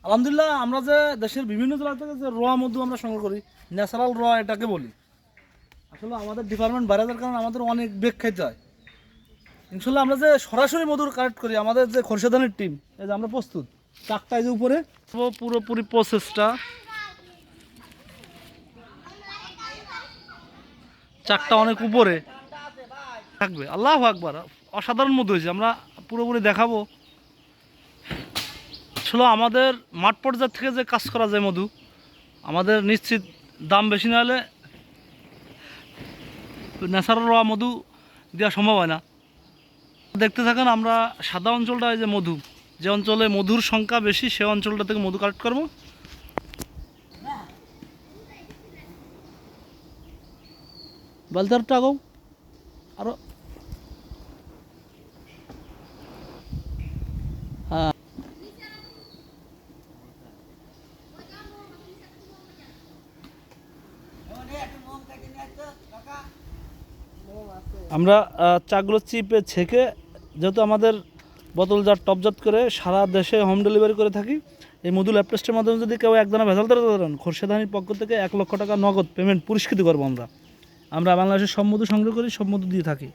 আলহামদুলিল্লাহ, আমরা যে দেশের বিভিন্ন জেলা থেকে যে র মধু আমরা সংগ্রহ করি, ন্যাচারাল র এটাকে বলি। আসলে আমাদের ডিপার্টমেন্ট বাইরে যাওয়ার কারণে আমাদের অনেক বেগ খাইতে হয়। ইনশাল্লাহ আমরা যে সরাসরি মধুর কালেক্ট করি, আমাদের যে খোরশেদানের টিম, এই যে আমরা প্রস্তুত। চাকটা এই যে উপরে পুরোপুরি প্রসেসটা, চাকটা অনেক উপরে থাকবে। আল্লাহু আকবার, অসাধারণ মধু হয়েছে, আমরা পুরোপুরি দেখাবো। আসলে আমাদের মাঠ পর্যায় থেকে যে কাজ করা যায় মধু, আমাদের নিশ্চিত দাম বেশি না হলে ন্যাচারাল র মধু দেওয়া সম্ভব হয় না। দেখতে থাকেন, আমরা সাদা অঞ্চলটা, এই যে মধু, যে অঞ্চলে মধুর সংখ্যা বেশি সে অঞ্চলটা থেকে মধু কালেক্ট করবো। বালতারটা আগো আরো, হ্যাঁ। আমরা চাগুলো চিপে ছেঁকে, যেহেতু আমাদের বোতলজাত টপজাত করে সারা দেশে হোম ডেলিভারি করে থাকি, এই মধু ল্যাব টেস্টের মাধ্যমে যদি কেউ একদানা ভেজাল ধরে ধরেন, খোরশেদানির পক্ষ থেকে 1 লক্ষ টাকা নগদ পেমেন্ট পুরস্কৃত করবো। আমরা বাংলাদেশের সব মধু সংগ্রহ করি, সব মধু দিয়ে থাকি।